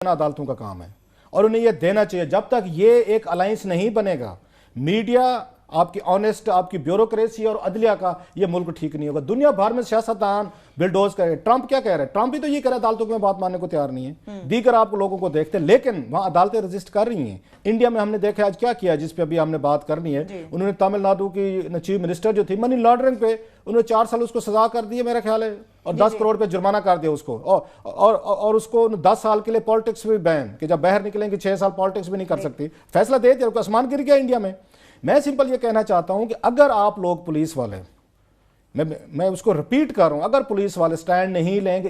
عدالتوں کا کام ہے اور انہیں یہ دینا چاہیے. جب تک یہ ایک الائنس نہیں بنے گا, میڈیا, آپ کی آنیسٹ, آپ کی بیوروکریسی اور عدلیہ کا, یہ ملک ٹھیک نہیں ہوگا. دنیا بھر میں سیاستدان بلڈوز کرے. ٹرمپ کیا کہہ رہے ہیں؟ ٹرمپ بھی تو یہ کہہ رہا ہے عدالتوں میں بات ماننے کو تیار نہیں ہے. دیگر آپ لوگوں کو دیکھتے ہیں, لیکن وہاں عدالتیں رجسٹ کر رہی ہیں. انڈیا میں ہم نے دیکھا آج کیا کیا, جس پہ ابھی ہم نے بات کرنی ہے. انہوں نے تمل ناڈو کی چیف منسٹر جو تھی, منی لانڈرنگ پہ انہوں نے 4 سال اس کو سزا کر دی ہے میرا خیال ہے, اور 10 کروڑ پہ جرمانہ کر دیا اس کو, اور اس کو 10 سال کے لیے پالیٹکس بھی بین, کہ جب باہر نکلیں گے 6 سال پالیٹکس بھی نہیں کر سکتی. فیصلہ دے دیا, آسمان گر گیا انڈیا میں. میں سمپل یہ کہنا چاہتا ہوں کہ اگر آپ لوگ پولیس والے, میں اس کو ریپیٹ کر رہا ہوں, اگر پولیس والے سٹینڈ نہیں لیں گے,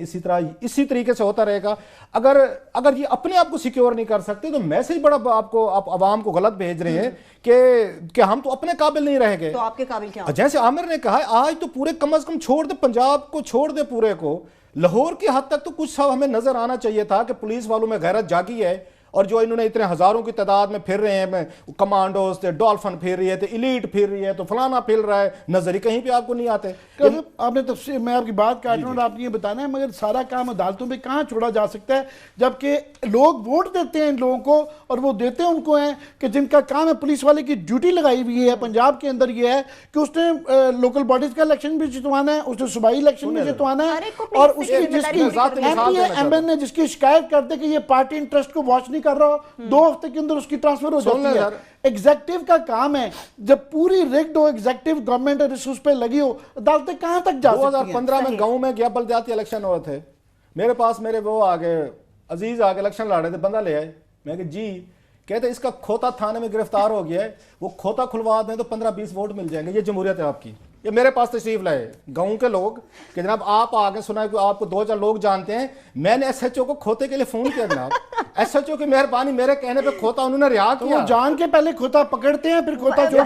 اسی طریقے سے ہوتا رہے گا. اگر یہ اپنے آپ کو سیکیور نہیں کر سکتے, تو میسج بڑا آپ عوام کو غلط بھیج رہے ہیں کہ ہم تو اپنے قابل نہیں رہ گئے. تو آپ کے قابل کیا؟ جیسے عامر نے کہا, آج تو پورے کم از کم چھوڑ دے, پنجاب کو چھوڑ دے پورے کو, لاہور کی حد تک تو کچھ سب ہمیں نظر آنا چاہیے تھا کہ پولیس والوں میں غیرت جاگی ہے. اور جو انہوں نے اتنے ہزاروں کی تعداد میں پھر رہے ہیں, کمانڈوز تھے, ڈولفن پھر رہی ہے, تو ایلیٹ پھر رہی ہے, تو فلانا پھر رہا ہے, نظر ہی کہیں پہ آپ کو نہیں آتے. آپ نے تفصیل, میں آپ کی بات کاٹ رہا ہوں اور آپ نے یہ بتانا ہے, مگر سارا کام عدالتوں پہ کہاں چھوڑا جا سکتا ہے, جبکہ لوگ ووٹ دیتے ہیں ان لوگوں کو, اور وہ دیتے ہیں ان کو ہیں کہ جن کا کام ہے. پولیس والے کی ڈیوٹی لگائی ہوئی ہے پنجاب کے اندر یہ ہے کہ اس نے لوکل باڈیز کا الیکشن بھی جتوانا ہے, اس نے صوبائی الیکشن بھی جتوانا ہے, اور اس کی جس کی ایم این نے جس کی شکایت کرتے کہ یہ پارٹی انٹرسٹ کو واچ نہیں کر رہا, 2 ہفتے کے اندر اس کی ٹرانسفر ہو جاتی ہے. ایگزیکٹیو کا کام ہے, جب پوری ریگڈ ہو ایگزیکٹیو گورنمنٹ ریسورس پہ لگی ہو, عدالتیں کہاں تک جا سکتی ہیں؟ 2015 میں گاؤں میں گیا بلدیاتی الیکشن ہو رہے تھے, میرے پاس میرے وہ آگے عزیز آگے الیکشن لڑ رہے تھے, بندہ لے آئے, میں کہ جی, کہتے اس کا کھوتا تھانے میں گرفتار ہو گیا ہے, وہ کھوتا کھلوا دیں تو 15-20 ووٹ مل جائیں گے. یہ جمہوریت ہے آپ کی. یہ میرے پاس تشریف لائے گاؤں کے لوگ کہ جناب آپ آگے سنا ہے کہ آپ کو 2-4 لوگ جانتے ہیں, میں نے ایس ایچ او کو کھوتے کے لیے فون کیا جناب, ایس ایچ او کی مہربانی, میرے کہنے پہ کھوتا انہوں نے رہا کیا. وہ جان کے پہلے کھوتا پکڑتے ہیں, پھر کھوتا چھوڑ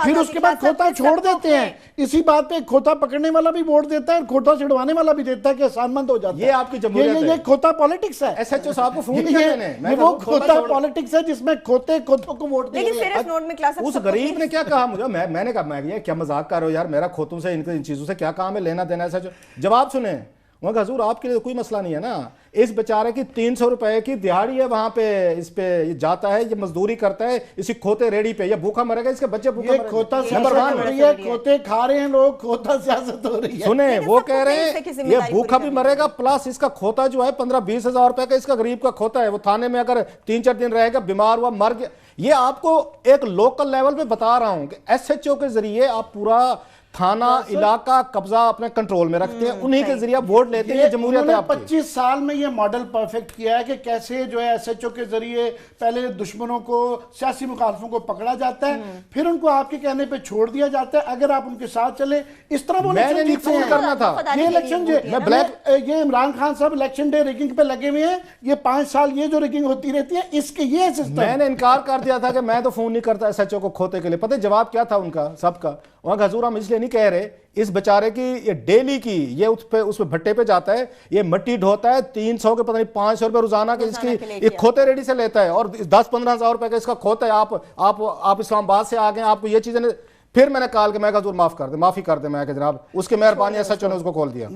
پھر اس کے بعد کھوتا چھوڑ دیتے ہیں. اسی بات پہ کھوتا پکڑنے والا بھی ووٹ دیتا ہے اور کھوتا چھڑوانے والا بھی دیتا ہے کہ آسان مند ہو جاتا ہے. یہ آپ کی جمہوریت ہے, یہ کھوتا پالیٹکس ہے. ایس ایچ او صاحب کو فون کیا میں نے, وہ کھوتا پالیٹکس ہے جس میں کھوتوں کو ووٹ دے رہے ہیں. اس غریب نے کیا کہا مجھے, میں نے کہا میں یہ کیا مذاق کر رہے ہو یار, میرا کھوتوں سے ان چیزوں سے کیا کام ہے, لینا دینا. ایسا جواب سنیں, وہاں کہ حضور آپ کے لیے کوئی مسئلہ نہیں ہے نا, اس بیچارے کی 300 روپے کی دیہاڑی ہے وہاں پہ, اس پہ جاتا ہے, یہ مزدوری کرتا ہے, اسی کھوتے ریڈی پہ, یہ بھوکا مرے گا, اس کے بچے بھوکا مرے گا. کھوتا سیاست ہو رہی ہے, کھوتے کھا رہے ہیں لوگ, کھوتا سیاست ہو رہی ہے. سنیں, وہ کہہ رہے ہیں یہ بھوکا بھی مرے گا, پلس اس کا کھوتا جو ہے 15-20 ہزار روپے کا اس کا غریب کا کھوتا ہے, وہ تھانے میں اگر 3-4 دن رہے گا, بیمار ہوا, مر گیا. یہ آپ کو ایک لوکل لیول پہ بتا رہا ہوں کہ ایس ایچ او کے ذریعے آپ پورا تھانہ علاقہ قبضہ اپنے کنٹرول میں رکھتے ہیں, انہی کے ذریعہ ووٹ لیتے ہیں. جمہوریت ہے آپ کی. 25 سال میں یہ ماڈل پرفیکٹ کیا ہے کہ کیسے جو ہے ایس ایچ او کے ذریعے پہلے دشمنوں کو, سیاسی مخالفوں کو پکڑا جاتا ہے, پھر ان کو آپ کے کہنے پہ چھوڑ دیا جاتا ہے اگر آپ ان کے ساتھ چلے. اس طرح وہ الیکشن جیتتے ہیں. کرنا تھا یہ الیکشن یہ عمران خان صاحب الیکشن ڈے ریگنگ پہ لگے ہوئے ہیں, یہ 5 سال یہ جو ریگنگ ہوتی رہتی ہے, اس کے یہ سسٹم. میں نے انکار کر دیا تھا کہ میں تو فون نہیں کرتا ایس ایچ او کو کھوتے کے لیے. پتہ جواب کیا تھا ان کا سب کا, وہاں کہ حضور ہم اس لیے نہیں کہہ رہے, اس بیچارے کی یہ ڈیلی کی یہ اس پہ بھٹے پہ جاتا ہے, یہ مٹی ڈھوتا ہے, 300 کے پتہ نہیں 500 روپے روزانہ کے اس کی ایک کھوتے ریڈی سے لیتا ہے, اور 10-15 ہزار روپے کا اس کا کھوتا ہے. آپ اسلام آباد سے آگئے, آپ کو یہ چیزیں. پھر میں نے کہا کہ میں کہا حضور معافی کر دیں, میں کہ جناب اس کی مہربانی ایس ایچ او نے اس کو کھول دیا.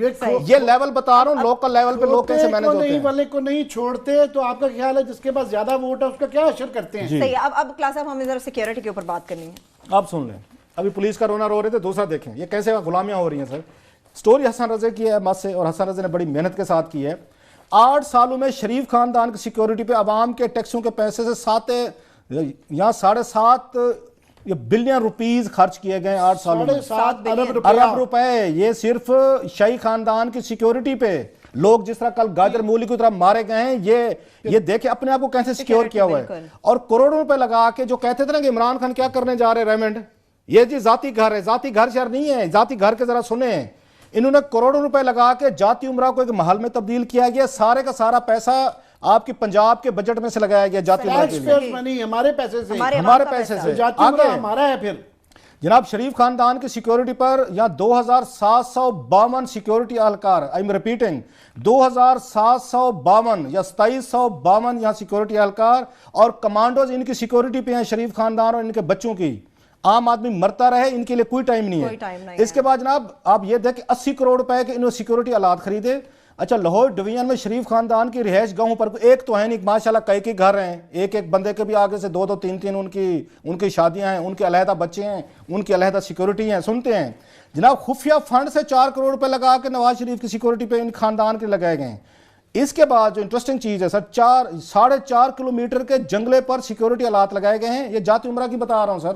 یہ لیول بتا رہا ہوں, لوکل لیول پہ لوگ کیسے مینج ہوتے ہیں. والے کو نہیں چھوڑتے, تو آپ کا خیال ہے جس کے پاس زیادہ ووٹ ہے اس کا کیا اثر کرتے ہیں؟ صحیح. اب کلاس صاحب ہمیں ذرا سیکیورٹی کے اوپر بات کرنی ہے. آپ سن لیں, ابھی پولیس کا رونا رو رہے تھے, دوسرا دیکھیں یہ کیسے غلامیاں ہو رہی ہیں. سر سٹوری حسن رضا کی ہے مت سے, اور حسن رضا نے بڑی محنت کے ساتھ کی ہے. 8 سالوں میں شریف خاندان کی سیکیورٹی پہ عوام کے ٹیکسوں کے پیسے سے 7.5 بلین روپیز خرچ کیے گئے 8 سالوں میں. 7 ارب روپے, یہ صرف شاہی خاندان کی سیکیورٹی پہ. لوگ جس طرح کل گاجر مولی کی طرح مارے گئے ہیں, یہ دیکھیں اپنے آپ کو کیسے سیکیور کیا ہوا ہے. اور کروڑوں روپے لگا کے جو کہتے تھے نا کہ عمران خان کیا کرنے جا رہے ریمنڈ, یہ جی ذاتی گھر ہے, ذاتی گھر شہر نہیں ہے, ذاتی گھر کے ذرا سنیں. انہوں نے کروڑوں روپے لگا کے جاتی عمرہ کو ایک محل میں تبدیل کیا گیا, سارے کا سارا پیسہ آپ کی پنجاب کے بجٹ میں سے لگایا گیا جاتی عمرہ کے لیے, ہمارے پیسے سے, ہمارے پیسے سے. جاتی عمرہ ہمارا ہے. پھر جناب شریف خاندان کی سیکیورٹی پر یہاں 2752 سیکیورٹی اہلکار, I'm repeating 2752 یا 2752 یہاں سیکیورٹی اہلکار اور کمانڈوز ان کی سیکیورٹی پہ ہیں شریف خاندان اور ان کے بچوں کی. عام آدمی مرتا رہے, ان کے لیے کوئی ٹائم نہیں ہے. اس کے بعد جناب آپ یہ دیکھیں 80 کروڑ روپے کے انہوں نے سیکیورٹی آلات خریدے. اچھا لاہور ڈویژن میں شریف خاندان کی رہائش گاہوں پر ایک تو ہے نہیں, ماشاءاللہ کئی گھر ہیں, ایک بندے کے بھی آگے سے 2 3 ان کی شادیاں ہیں, ان کے علیحدہ بچے ہیں, ان کی علیحدہ سیکورٹی ہیں. سنتے ہیں جناب خفیہ فنڈ سے 4 کروڑ روپے لگا کے نواز شریف کی سیکورٹی پہ ان خاندان کے لگائے گئے ہیں. اس کے بعد جو انٹرسٹنگ چیز ہے سر, 4.5 کلومیٹر کے جنگلے پر سیکورٹی آلات لگائے گئے ہیں. یہ جاتی عمرہ کی بتا رہا ہوں سر.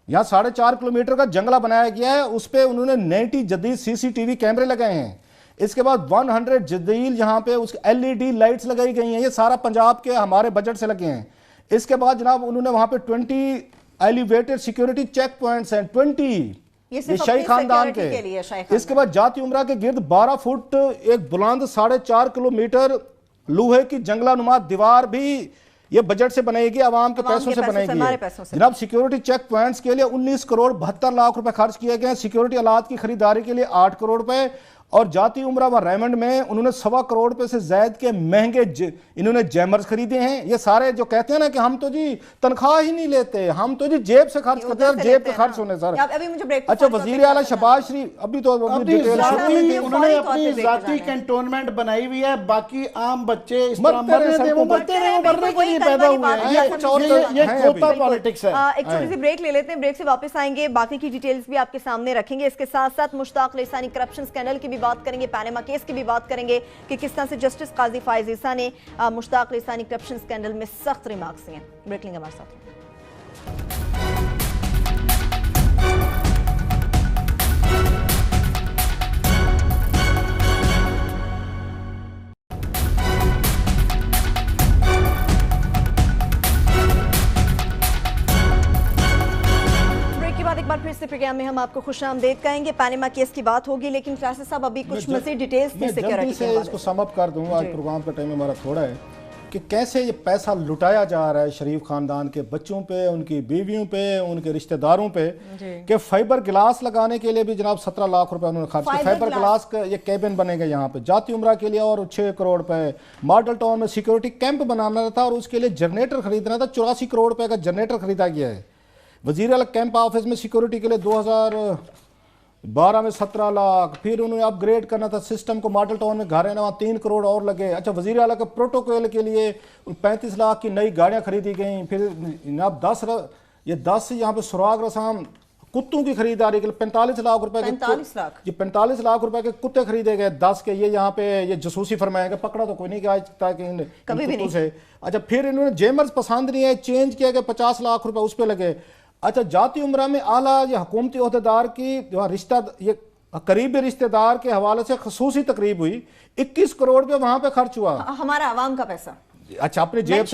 یہاں 4.5 کلومیٹر کا جنگلہ بنایا گیا ہے, اس پہ انہوں نے 90 جدید CCTV کیمرے لگائے ہیں. اس کے بعد 100 جدید یہاں پہ اس LED لائٹس لگائی گئی ہیں. یہ سارا پنجاب کے ہمارے بجٹ سے لگے ہیں. اس کے بعد جناب انہوں نے وہاں پہ 20 ایلیویٹڈ سیکورٹی چیک پوائنٹس ہیں, 20 یہ شاہی خاندان کے. اس کے بعد جاتی عمرہ کے گرد 12 فٹ ایک بلند 4.5 کلومیٹر لوہے کی جنگلہ نما دیوار بھی یہ بجٹ سے بنائے گی, عوام کے پیسوں سے بنائے گی. جناب سیکیورٹی چیک پوائنٹس کے لیے 19 کروڑ 72 لاکھ روپے خرچ کیے گئے. سیکیورٹی آلات کی خریداری کے لیے 8 کروڑ روپے. اور جاتی عمرہ و ریمنڈ میں انہوں نے 1.25 کروڑ روپے سے زائد کے مہنگے انہوں نے جیمرز خریدے ہیں. یہ سارے جو کہتے ہیں نا کہ ہم تو جی تنخواہ ہی نہیں لیتے, ہم تو جی جیب سے خرچ کرتے ہیں, جیب پہ خرچ ہونے سر. اچھا وزیر اعلیٰ شہباز شریف ابھی تو انہوں نے اپنی ذاتی کنٹونمنٹ بنائی ہوئی ہے, باقی عام بچے اس طرح مرتے رہے, مرنے کے لیے پیدا ہوئے ہیں. یہ کھوتا پالیٹکس ہے. ایک چھوٹی سی بریک لے لیتے ہیں, بریک سے واپس آئیں گے, باقی کی ڈیٹیلز بھی آپ کے سامنے رکھیں گے. اس کے ساتھ ساتھ مشتاق لسانی کرپشن سکینڈل کی بھی بات کریں گے, پینما کیس کی بھی بات کریں گے کہ کس طرح سے جسٹس قاضی فائز عیسیٰ نے مشتاق لسانی کرپشن سکینڈل میں سخت ریمارکس دیے ہیں. بریک لیں گے ہمارے ساتھ. پھر سے پروگرام میں ہم آپ کو خوش آمدید کہیں گے. پینما کیس کی بات ہوگی, لیکن کلاسز صاحب ابھی کچھ مزید ڈیٹیلز تھی سیکیورٹی سے اس کو سم اپ کر دوں. آج پروگرام کا ٹائم ہمارا تھوڑا ہے کہ کیسے یہ پیسہ لٹایا جا رہا ہے شریف خاندان کے بچوں پہ, ان کی بیویوں پہ, ان کے رشتہ داروں پہ. کہ فائبر گلاس لگانے کے لیے بھی جناب 17 لاکھ روپے انہوں نے خرچ کیا. فائبر گلاس کا یہ کیبن بنے گا یہاں پہ. جاتی عمرہ کے لیے اور 6 کروڑ روپے. ماڈل ٹاؤن میں سیکورٹی کیمپ بنانا تھا اور اس کے لیے جنریٹر خریدنا تھا. 84 کروڑ روپے کا جنریٹر خریدا گیا ہے. وزیر اعلیٰ کیمپ آفس میں سیکورٹی کے لیے 2012 میں 17 لاکھ. پھر انہوں نے اپ گریڈ کرنا تھا سسٹم کو, ماڈل ٹاؤن میں گھر ہے نا, وہاں 3 کروڑ اور لگے. اچھا وزیر اعلیٰ کے پروٹوکول کے لیے 35 لاکھ کی نئی گاڑیاں خریدی گئیں. پھر جناب 10 یہاں پہ سراغ رسام کتوں کی خریداری کے لیے 45 لاکھ روپے کے 45 لاکھ روپے کے کتے خریدے گئے 10 کے. یہ یہاں پہ یہ جاسوسی فرمائے گا, پکڑا تو کوئی نہیں گیا آج تک ان کتوں سے. اچھا پھر انہوں نے جیمرز پسند نہیں ہے, چینج کیا گیا, 50 لاکھ روپے اس پہ لگے. اچھا جاتی عمرہ میں اعلیٰ یا حکومتی عہدیدار کی یہ قریبی رشتہ دار کے حوالے سے خصوصی تقریب ہوئی. 21 کروڑ پہ وہاں پہ خرچ ہوا, ہمارا عوام کا پیسہ. اچھا اپنی جیب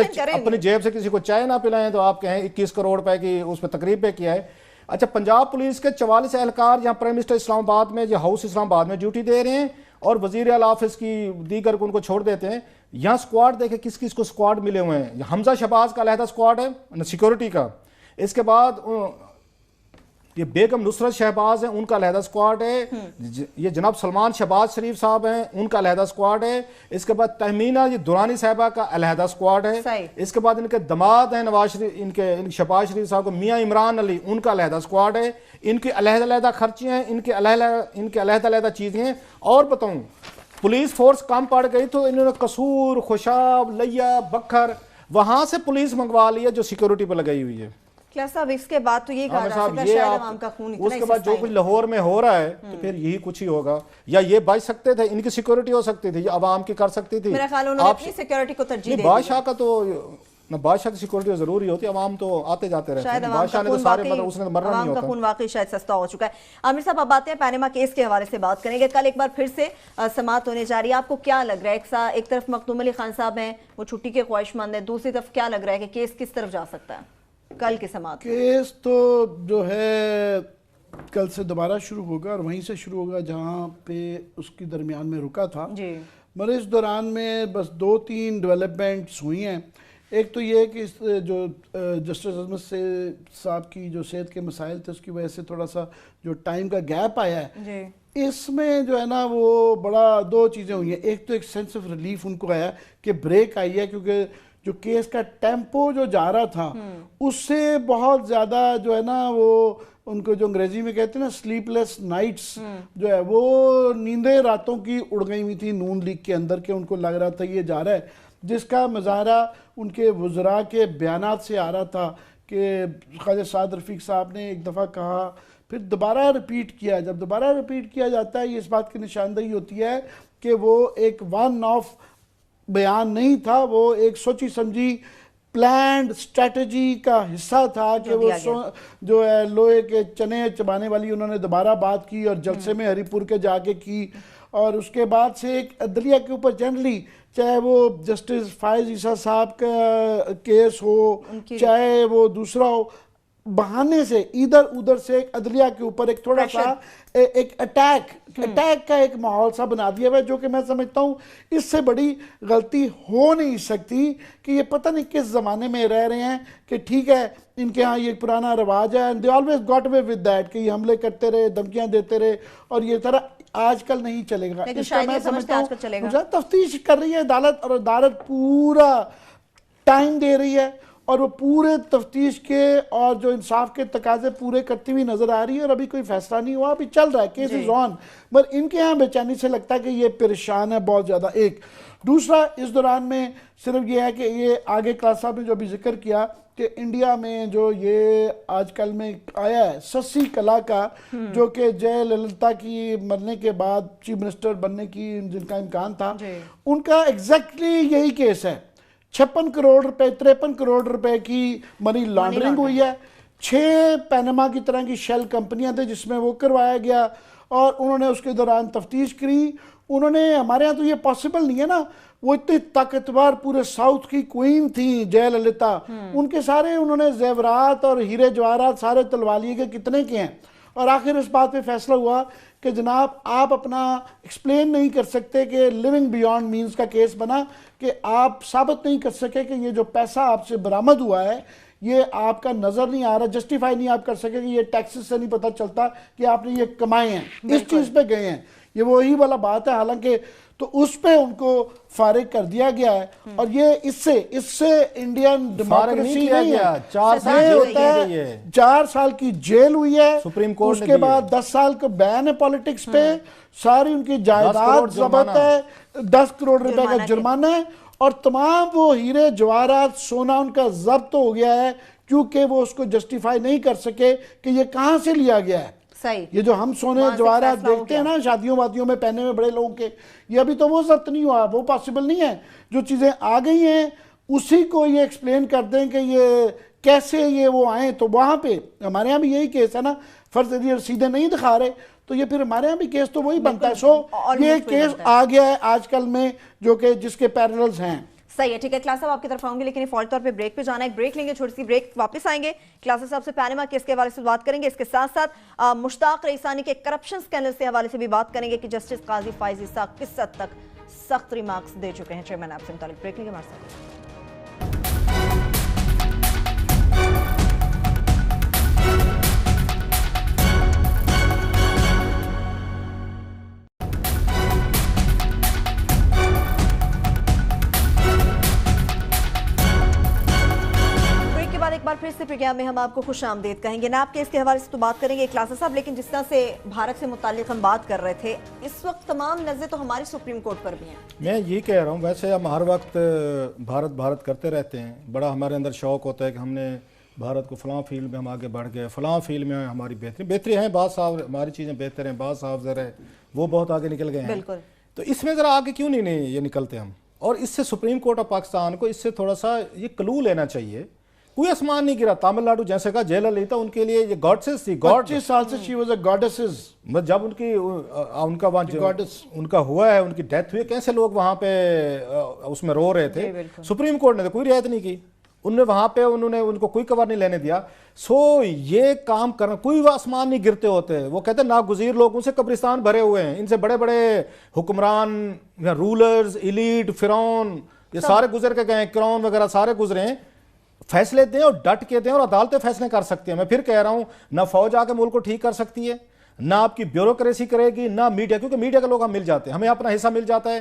سے کسی کو چائے نہ پلائیں تو آپ کہیں 21 کروڑ روپے کی اس پہ تقریب پہ کیا ہے. اچھا پنجاب پولیس کے 44 اہلکار یہاں پرائم منسٹر اسلام آباد میں یا ہاؤس اسلام آباد میں ڈیوٹی دے رہے ہیں اور وزیر اعلیٰ آفس کی دیگر کو ان کو چھوڑ دیتے ہیں. یہاں سکواڈ دیکھیں کس کس کو سکواڈ ملے ہوئے ہیں. حمزہ شہباز کا علیحدہ سکواڈ ہے سیکورٹی کا. اس کے بعد یہ بیگم نصرت شہباز ہیں, ان کا علیحدہ سکواڈ ہے. یہ جناب سلمان شہباز شریف صاحب ہیں, ان کا علیحدہ سکواڈ ہے. اس کے بعد تہمینہ یہ دورانی صاحبہ کا علیحدہ سکواڈ ہے. اس کے بعد ان کے دماد ہیں نواز شریف, ان کے شہباز شریف صاحب کو میاں عمران علی, ان کا علیحدہ سکواڈ ہے. ان کی علیحدہ خرچیاں ہیں, ان کے علیحدہ چیزیں ہیں. اور بتاؤں پولیس فورس کم پڑ گئی تو انہوں نے قصور, خوشاب, لیا, بکھر وہاں سے پولیس منگوا لی ہے جو سیکورٹی پہ لگائی ہوئی ہے. صاحب اس کے بعد تو یہ کہا جا سکتا ہے شاید عوام کا خون اتنا اس کے بعد جو کچھ لاہور میں ہو رہا ہے تو پھر یہی کچھ ہی ہوگا. یا یہ بچ سکتے تھے, ان کی سیکورٹی ہو سکتی تھی, یہ عوام کی کر سکتی تھی. میرا خیال انہوں نے اپنی سیکورٹی کو ترجیح دی. بادشاہ کا تو بادشاہ کی سیکورٹی ضروری ہوتی ہے, عوام تو آتے جاتے رہتے ہیں. بادشاہ نے تو سارے اس نے مرنا نہیں ہوتا. عوام کا خون واقعی شاید سستا ہو چکا ہے. عامر صاحب اب آتے ہیں پینما کیس کے حوالے سے بات کریں گے. کل ایک بار پھر سے سماعت ہونے جا رہی ہے. آپ کو کیا لگ رہا ہے, ایک طرف مخدوم علی خان صاحب ہیں, وہ چھٹی کے خواہش مند ہیں, دوسری طرف کیا لگ رہا ہے کہ کیس کس طرف جا سکتا ہے کل کی سماعت؟ کیس تو جو ہے کل سے دوبارہ شروع ہوگا اور وہیں سے شروع ہوگا جہاں پہ اس کی درمیان میں رکا تھا. مگر اس دوران میں بس 2-3 ڈیولپمنٹس ہوئی ہیں. ایک تو یہ کہ جو جسٹس عظمت صاحب کی جو صحت کے مسائل تھے اس کی وجہ سے تھوڑا سا جو ٹائم کا گیپ آیا ہے, اس میں جو ہے نا وہ بڑا 2 چیزیں ہوئی ہیں. ایک تو ایک سینس آف ریلیف ان کو آیا کہ بریک آئی ہے, کیونکہ جو کیس کا ٹیمپو جو جا رہا تھا اس سے بہت زیادہ جو ہے نا وہ ان کو جو انگریزی میں کہتے ہیں نا سلیپ لیس نائٹس جو ہے وہ نیندیں راتوں کی اڑ گئی ہوئی تھی نون لیگ کے اندر کہ ان کو لگ رہا تھا یہ جا رہا ہے، جس کا مظاہرہ ان کے وزراء کے بیانات سے آ رہا تھا کہ خواجہ سعد رفیق صاحب نے ایک دفعہ کہا پھر دوبارہ ریپیٹ کیا. جب دوبارہ ریپیٹ کیا جاتا ہے یہ اس بات کی نشاندہی ہوتی ہے کہ وہ ایک ون آف بیان نہیں تھا، وہ ایک سوچی سمجھی پلانڈ اسٹریٹجی کا حصہ تھا کہ وہ جو ہے لوہے کے چنے چبانے والی انہوں نے دوبارہ بات کی اور جلسے میں ہری پور کے جا کے کی. اور اس کے بعد سے ایک عدلیہ کے اوپر جنرلی چاہے وہ جسٹس فائز عیسیٰ صاحب کا کیس ہو چاہے وہ دوسرا ہو، بہانے سے ادھر ادھر سے ایک عدلیہ کے اوپر ایک تھوڑا سا ایک اٹیک کا ایک ماحول سا بنا دیا ہوا ہے، جو کہ میں سمجھتا ہوں اس سے بڑی غلطی ہو نہیں سکتی کہ یہ پتہ نہیں کس زمانے میں رہ رہے ہیں کہ ٹھیک ہے ان کے ہاں یہ پرانا رواج ہے and they always got away with that کہ یہ حملے کرتے رہے، دھمکیاں دیتے رہے، اور یہ طرح آج کل نہیں چلے گا. لیکن اس کا شاید میں یہ سمجھتے سمجھتا آج کل چلے گا. ہوں تفتیش کر رہی ہے عدالت، اور عدالت پورا ٹائم دے رہی ہے اور وہ پورے تفتیش کے اور جو انصاف کے تقاضے پورے کرتی ہوئی نظر آ رہی ہے، اور ابھی کوئی فیصلہ نہیں ہوا، ابھی چل رہا ہے، کیس از آن. مگر ان کے ہاں بے چینی سے لگتا ہے کہ یہ پریشان ہے بہت زیادہ. ایک دوسرا اس دوران میں صرف یہ ہے کہ یہ آگے کلاس صاحب نے جو بھی ذکر کیا کہ انڈیا میں جو یہ آج کل میں آیا ہے سسی کلا کا، جو کہ جے للتا کی مرنے کے بعد چیف منسٹر بننے کی جن کا امکان تھا، ان کا ایگزیکٹلی یہی کیس ہے. 56 کروڑ روپے 53 کروڑ روپے کی منی لانڈرنگ ہوئی ہے. 6 پینما کی طرح کی شیل کمپنیاں تھے جس میں وہ کروایا گیا، اور انہوں نے اس کے دوران تفتیش کری. انہوں نے ہمارے ہاں تو یہ پاسبل نہیں ہے نا، وہ اتنی طاقتور پورے ساؤتھ کی کوئین تھیں جے للتا، ان کے سارے انہوں نے زیورات اور ہیرے جواہرات سارے تلوا لیے کہ کتنے کے ہیں. اور آخر اس بات پہ فیصلہ ہوا کہ جناب آپ اپنا ایکسپلین نہیں کر سکتے کہ لیونگ بیونڈ مینز کا کیس بنا کہ آپ ثابت نہیں کر سکے کہ یہ جو پیسہ آپ سے برآمد ہوا ہے یہ آپ کا نظر نہیں آ رہا، جسٹیفائی نہیں آپ کر سکے کہ یہ ٹیکسز سے نہیں پتہ چلتا کہ آپ نے یہ کمائے ہیں، اس چیز پہ گئے ہیں. یہ وہی والا بات ہے. حالانکہ تو اس پہ ان کو فارغ کر دیا گیا ہے، اور یہ اس سے انڈین ڈیموکریسی نہیں ہے. 4 سال کی جیل ہوئی ہے، اس کے بعد 10 سال کا بین ہے پالیٹکس پہ، ساری ان کی جائیداد ضبط ہے، 10 کروڑ روپے کا جرمانہ ہے، اور تمام وہ ہیرے جواہرات سونا ان کا ضبط ہو گیا ہے کیونکہ وہ اس کو جسٹیفائی نہیں کر سکے کہ یہ کہاں سے لیا گیا ہے. یہ جو ہم سونے جواہرات دیکھتے ہیں نا شادیوں وادیوں میں پہنے ہوئے بڑے لوگوں کے، یہ ابھی تو وہ ضبط نہیں ہوا، وہ پاسبل نہیں ہے. جو چیزیں آ گئی ہیں اسی کو یہ ایکسپلین کر دیں کہ یہ کیسے یہ وہ آئیں. تو وہاں پہ ہمارے ہاں بھی یہی کیس ہے نا، فرض یہ رسیدیں نہیں دکھا رہے تو یہ پھر ہمارے ہاں بھی کیس تو وہی بنتا ہے. سو یہ کیس آ گیا ہے آج کل میں جو کہ جس کے پیرللز ہیں. صحیح ہے، ٹھیک ہے. کلاس صاحب آپ کی طرف آؤں گے لیکن فوری طور پہ بریک پہ جانا ہے، ایک بریک لیں گے، چھوٹی سی بریک، واپس آئیں گے. کلاس صاحب سے پینما کیس کے حوالے سے بات کریں گے، اس کے ساتھ ساتھ مشتاق ریسانی کے کرپشن سکینڈل سے حوالے سے بھی بات کریں گے کہ جسٹس قاضی فائز عیسیٰ کس حد تک سخت ریمارکس دے چکے ہیں چیئرمین ایپ سے متعلق. بریک لیں گے ہمارے ساتھ. ایک بار پھر سے پروگرام میں ہم آپ کو خوش آمدید کہیں گے. نیب کیس کے حوالے سے تو بات کریں گے کلاس صاحب، لیکن جس طرح سے بھارت سے متعلق ہم بات کر رہے تھے اس وقت تمام نظریں تو ہماری سپریم کورٹ پر بھی ہیں. میں یہ کہہ رہا ہوں ویسے ہم ہر وقت بھارت کرتے رہتے ہیں، بڑا ہمارے اندر شوق ہوتا ہے کہ ہم نے بھارت کو فلاں فیلڈ میں ہم آگے بڑھ گئے، فلاں فیلڈ میں ہماری بہتری ہیں، بعض صاحب ہماری چیزیں بہتر ہیں، بعض صاحب ذرا وہ بہت آگے نکل گئے ہیں. بالکل. تو اس میں ذرا آگے کیوں نہیں یہ نکلتے ہم؟ اور اس سے سپریم کورٹ آف پاکستان کو اس سے تھوڑا سا یہ کلو لینا چاہیے. کوئی آسمان نہیں گرا. تامل ناڈو جیسے کہا جے للتا ان کے لیے یہ گاڈسز تھی. 25 سال سے she was a goddesses. جب ان کا ہوا ہے، ان کی ڈیتھ ہوئی، کیسے لوگ وہاں پہ اس میں رو رہے تھے. سپریم کورٹ نے کوئی رعایت نہیں کی، انہوں نے وہاں پہ انہوں نے ان کو کوئی کور نہیں لینے دیا. سو یہ کام کرنا، کوئی آسمان نہیں گرتے ہوتے. وہ کہتے ہیں ناگزیر لوگوں سے قبرستان بھرے ہوئے ہیں، ان سے بڑے بڑے حکمران، رولرز، ایلیٹ، فرعون، یہ سارے گزر کے گئے، کرون وغیرہ سارے گزرے ہیں. فیصلے دیں اور ڈٹ کے دیں، اور عدالتیں فیصلے کر سکتی ہیں. میں پھر کہہ رہا ہوں نہ فوج آ کے ملک کو ٹھیک کر سکتی ہے، نہ آپ کی بیوروکریسی کرے گی، نہ میڈیا، کیونکہ میڈیا کے لوگ ہم مل جاتے ہیں، ہمیں اپنا حصہ مل جاتا ہے.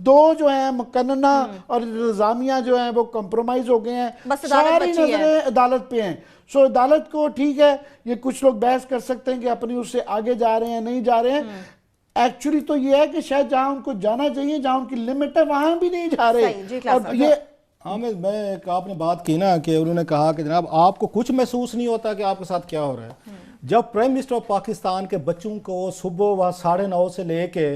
دو جو ہیں مقننہ اور انتظامیہ جو ہیں وہ کمپرومائز ہو گئے ہیں, بس عدالت ساری بچی ہے. نظریں عدالت پہ ہیں. سو عدالت کو ٹھیک ہے, یہ کچھ لوگ بحث کر سکتے ہیں کہ اپنی اس سے آگے جا رہے ہیں نہیں جا رہے ہیں, ایکچولی تو یہ ہے کہ شاید جہاں ان کو جانا چاہیے, جہاں ان کی لمٹ ہے, وہاں بھی نہیں جا رہے. صحیح, جی اور یہ حامد, میں ایک آپ نے بات کی نا کہ انہوں نے کہا کہ جناب آپ کو کچھ محسوس نہیں ہوتا کہ آپ کے ساتھ کیا ہو رہا ہے. جب پرائم منسٹر آف پاکستان کے بچوں کو صبح وہاں 9:30 سے لے کے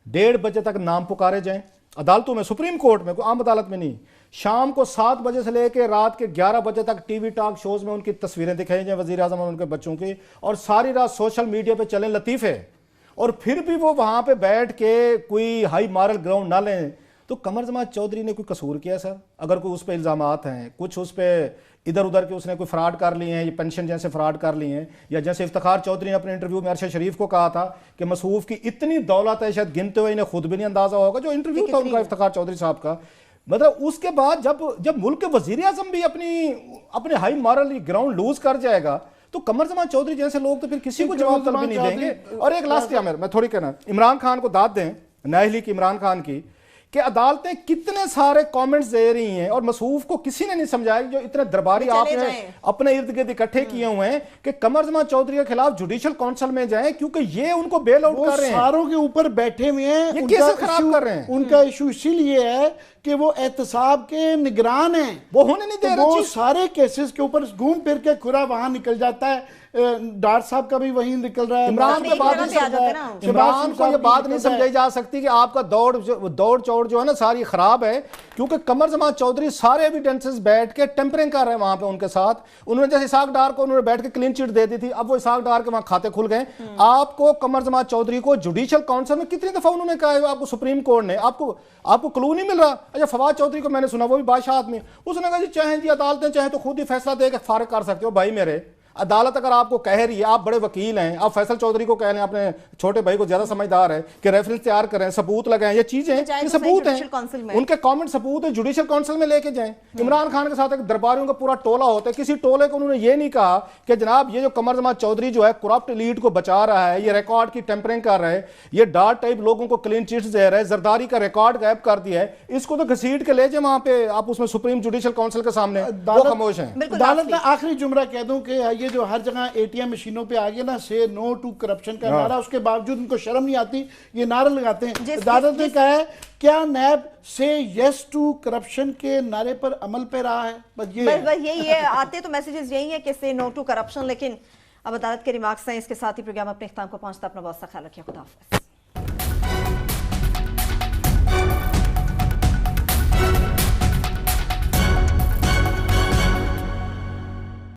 1:30 بجے تک نام پکارے جائیں عدالتوں میں, سپریم کورٹ میں, کوئی عام عدالت میں نہیں, شام کو 7 بجے سے لے کے رات کے 11 بجے تک ٹی وی ٹاک شوز میں ان کی تصویریں دکھائی جائیں وزیر اعظم اور ان کے بچوں کی, اور ساری رات سوشل میڈیا پہ چلیں لطیفے, اور پھر بھی وہ وہاں پہ بیٹھ کے کوئی ہائی مارل گراؤنڈ نہ لیں, تو قمر زمان چودھری نے کوئی قصور کیا سر؟ اگر کوئی اس پہ الزامات ہیں, کچھ اس پہ ادھر ادھر کے اس نے کوئی فراڈ کر لی ہیں, یہ پینشن جیسے فراڈ کر لی ہیں, یا جیسے افتخار چودھری نے اپنے انٹرویو میں ارشد شریف کو کہا تھا کہ مصروف کی اتنی دولت ہے شاید گنتے ہوئے انہیں خود بھی نہیں اندازہ ہوگا, جو انٹرویو تھا ان کا افتخار چودھری صاحب کا. مطلب اس کے بعد جب ملک کے وزیر اعظم بھی اپنے ہائی مارل گراؤنڈ لوز کر جائے گا, تو قمر زمان چودھری جیسے لوگ تو پھر کسی کو جواب طلب بھی نہیں دیں گے. اور ایک لاسٹ عامر میں تھوڑی کہنا, عمران خان کو داد دیں, نااہلی کی عمران خان کی, کہ عدالتیں کتنے سارے کامنٹس دے رہی ہیں اور مصروف کو کسی نے نہیں سمجھایا, جو اتنے درباری آپ نے اپنے ارد گرد اکٹھے کیے ہوئے ہیں کہ قمر زمان چودھری کے خلاف جوڈیشل کونسل میں جائیں, کیونکہ یہ ان کو بیل آؤٹ کر رہے ہیں, ساروں کے اوپر بیٹھے ہوئے ہیں, یہ کیسے خراب کر رہے ہیں. ان کا ایشو اسی لیے ہے کہ وہ احتساب کے نگران ہیں, وہ ہونے نہیں دے رہے. وہ سارے کیسز کے اوپر گھوم پھر کے کھرا وہاں نکل جاتا ہے. ڈار صاحب کا بھی وہیں نکل رہا ہے. عمران کو یہ بات نہیں سمجھائی جا سکتی کہ آپ کا دوڑ چوڑ جو ہے نا ساری خراب ہے, کیونکہ قمر زمان چودھری سارے ایویڈنسز بیٹھ کے ٹیمپرنگ کر رہے ہیں وہاں پہ ان کے ساتھ. انہوں نے جیسے اسحاق ڈار کو انہوں نے بیٹھ کے کلین چٹ دے دی تھی, اب وہ اسحاق ڈار کے وہاں کھاتے کھل گئے. آپ کو قمر زمان چودھری کو جوڈیشل کونسل میں کتنی دفعہ انہوں نے کہا ہے, آپ کو سپریم کورٹ نے آپ کو کلو نہیں مل رہا. اچھا فواد چودھری کو میں نے سنا, وہ بھی بادشاہ آدمی, اس نے کہا جی چاہیں جی عدالتیں چاہیں تو خود ہی فیصلہ دے کے فارغ کر سکتے ہو. بھائی میرے, عدالت اگر آپ کو کہہ رہی ہے, آپ بڑے وکیل ہیں, آپ فیصل چودھری کو کہہ رہے ہیں, اپنے چھوٹے بھائی کو زیادہ سمجھدار ہے, کہ ریفرنس تیار کریں, ثبوت لگائیں, یہ چیزیں یہ ثبوت ہیں, ان کے کامنٹ ثبوت ہے, جوڈیشل کونسل میں لے کے جائیں. عمران خان کے ساتھ ایک درباریوں کا پورا ٹولہ ہوتا ہے, کسی ٹولے کو انہوں نے یہ نہیں کہا کہ جناب یہ جو قمر زمان چودھری جو ہے کرپٹ ایلیٹ کو بچا رہا ہے, یہ ریکارڈ کی ٹیمپرنگ کر رہا ہے, یہ ڈارٹ ٹائپ لوگوں کو کلین چٹس دے رہا ہے, زرداری کا ریکارڈ غائب کر دیا ہے, اس کو تو گھسیٹ کے لے جائیں وہاں پہ, آپ اس میں سپریم جوڈیشل کونسل کے سامنے وہ خاموش ہیں. عدالت میں آخری جملہ کہہ دوں کہ یہ جو ہر جگہ ATM مشینوں پہ آگے نا سے نو ٹو کرپشن کا نعرہ, اس کے باوجود ان کو شرم نہیں آتی, یہ نعرہ لگاتے ہیں. عدالت نے کہا ہے کیا نیب سے یس ٹو کرپشن کے نعرے پر عمل پہ رہا ہے؟ بس یہی ہے, آتے تو میسیجز یہی ہیں کہ سے نو ٹو کرپشن, لیکن اب عدالت کے ریمارکس ہیں. اس کے ساتھ ہی پروگرام اپنے اختتام کو پہنچتا. اپنا بہت سا خیال رکھیے. خدا حافظ.